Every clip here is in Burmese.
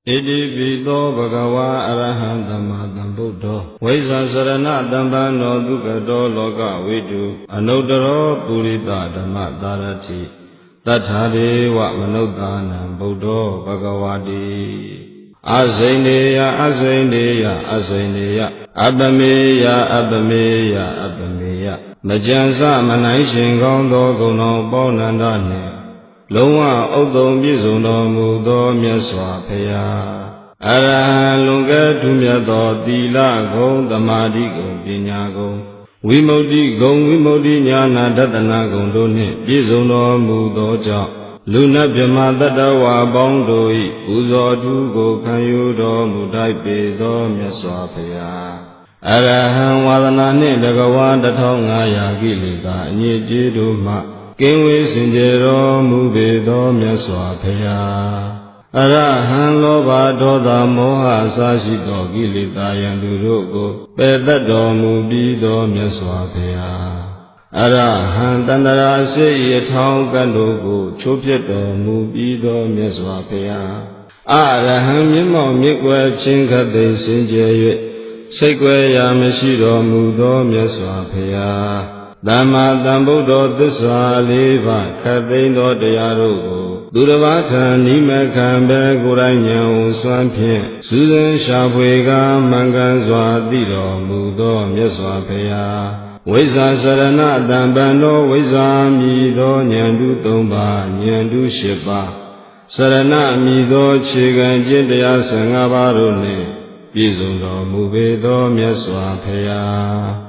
Iti pito bhagava arahantama tambuddho Vaisa sarana tampano dukkhato loka vidu Anuttaro purita dhamma dharati Tathare wa manuddanam buddho bhagavati Asaineya asaineya asaineya Abbameya abbameya abbameya Majansa manai shingaung do gunong paunanda ne Long wā ốcပြည့်စုံတော်မူသောမြတ်စွာဘုရားအရဟံလွန်ကဲ့ထူးမြတ်သောသီလဂုဏ်သမာဓိဂုဏ်ပညာဂုဏ်ဝိမု ക്തി ဂုဏ်ဝိမု ക്തി ဉာဏတတနာဂုဏ်တို့နှင့်ပြည့်စုံတော်မူသောကြောင့်လူနတ်မြမတတ္တဝါပေါင်းတို့၏ပူဇော်ထူးကိုခံယူတော်မူတိုက်ပေသောမြတ်စွာဘုရားအရဟံဝါဒနာနှင့်တကဝါ1500ကိလေသာအညစ်အကြေးတို့မှကင်းဝေးစင်ကြယ်တော်မူပေသောမြတ်စွာဘုရားအရဟံလောဘဒေါသမောဟအစရှိသောကိလေသာယံသူတို့ကိုပယ်တတ်တော်မူပြီးသောမြတ်စွာဘုရားအရဟံတန္တရာစိတ်ရထောင်းကံတို့ကိုချိုးဖျက်တော်မူပြီးသောမြတ်စွာဘုရားအရဟံမျက်မှောက်မြစ်ွယ်ချင်းခတ်သိစင်ကြယ်၍စိတ်ွယ်ရာမရှိတော်မူသောမြတ်စွာဘုရားသမ္မာသမ္ဗုဒ္ဓသစ္စာ၄ပါးခတ်သိမ်းသောတရားတို့ကိုသူတစ်ပါးခံနိမခံပဲကိုယ်တိုင်ဉာဏ်ဝစွမ်းဖြင့်စူးစမ်းရှာဖွေကမှန်ကန်စွာသိတော်မူသောမြတ်စွာဘုရားဝိဇ္ဇာစရဏတံပံသောဝိဇ္ဇာမြည်သောဉာဏ်တု၃ပါးဉာဏ်တု၈ပါးစရဏမြည်သောခြေခံကျင့်တရား15ပါးတို့နှင့်ပြည့်စုံတော်မူပေသောမြတ်စွာဘုရား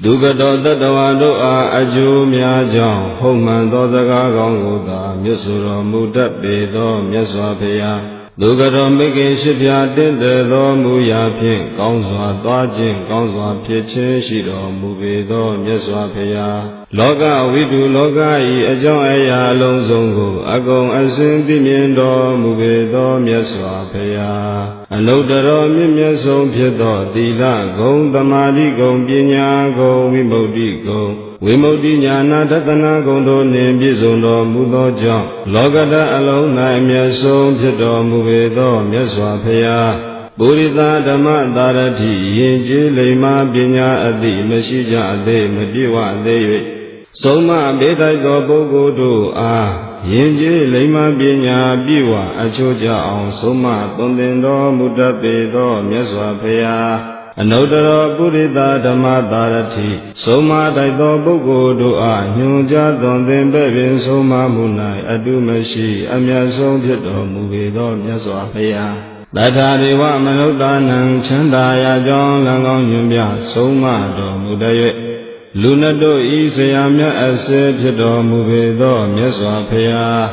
ဒုက္ခတောတတ္တဝါတို့အားအကျိုးများကြောင့်ဟုတ်မှန်သောစကားကောင်းကိုသာမြတ်စွာတော်မူတတ်ပေသောမြတ်စွာဘုရားဒုက္ခတောမိခင်ရှိဖြာတင့်တယ်တော်မူရာဖြင့်ကောင်းစွာသွားခြင်းကောင်းစွာဖြစ်ခြင်းရှိတော်မူပေသောမြတ်စွာဘုရားလောကဝိတုလောက၏အကြောင်းအရာအလုံးစုံကိုအကုန်အစင်သိမြင်တော်မူပေသောမြတ်စွာဘုရားအနုတ္တရောမြင့်မြတ်ဆုံးဖြစ်သောသီလဂုဏ်သမာဓိဂုဏ်ပညာဂုဏ်ဝိမု ക്തി ဂုဏ်ဝိမု ക്തി ဉာဏတတနာဂုဏ်တို့နှင့်ပြည့်စုံတော်မူသောကြောင့်လောကဓာတ်အလုံး၌အမျက်ဆုံးဖြစ်တော်မူပေသောမြတ်စွာဘုရားပုရိသဓမ္မသာရတိယဉ်ကျေးလိမ္မာပညာအသိမရှိကြသေးမပြည့်ဝသေး၍ဆုံးမဘေးတိုက်သောပုဂ္ဂိုလ်တို့အားယဉ်ကျေးလိမ္မာပညာပြည့်ဝအချိုးကျအောင်ဆုံးမသွန်သင်တော်မူတတ်ပေသောမြတ်စွာဘုရားအနုတ္တရောပုရိသဓမ္မသာရတိဆုံးမတိုက်သောပုဂ္ဂိုလ်တို့အားညွှန်ကြားသွန်သင်ပဲ့ပင်ဆုံးမမှု၌အတုမရှိအမြတ်ဆုံးဖြစ်တော်မူပေသောမြတ်စွာဘုရားတထာဒေဝမနုဿာနံချမ်းသာရာကြောင့်လံကောင်းညွှန်ပြဆုံးမတော်မူတတ်၍လူနတ်တို့ဤဆရာမြတ်အစေဖြစ်တော်မူပေသောမြတ်စွာဘုရား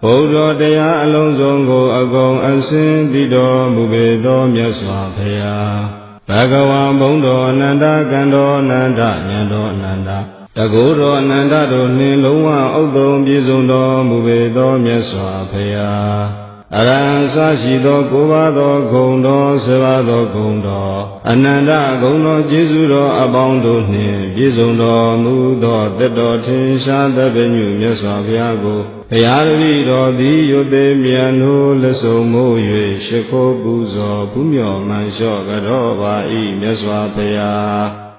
ဘုရားတရားအလုံးစုံကိုအကုန်အစင်သိတော်မူပေသောမြတ်စွာဘုရားဘဂဝံဘုံတော်အနန္တကံတော်အနန္တဉာဏ်တော်အနန္တတကုတော်အနန္တတို့နှင့်လုံးဝဥဒ္ဒုံပြည့်စုံတော်မူပေသောမြတ်စွာဘုရားအရဟံစရှိသောကိုးပါးသောဂုဏ်တော်7ပါးသောဂုဏ်တော်အနန္တဂုဏ်တော်ကျေးဇူးတော်အပေါင်းတို့နှင့်ပြည့်စုံတော်မူသောတတ်တော်ထင်ရှားသဗ္ဗညုမြတ်စွာဘုရားကိုဘုရားတပည့်တော်သည်ယုတ်သိမြန်တို့လက်ဆုံးမိုး၍ရှိခိုးပူဇော်ဘုမြော်မှန်လျှော့ကြတော်ပါ၏မြတ်စွာဘုရား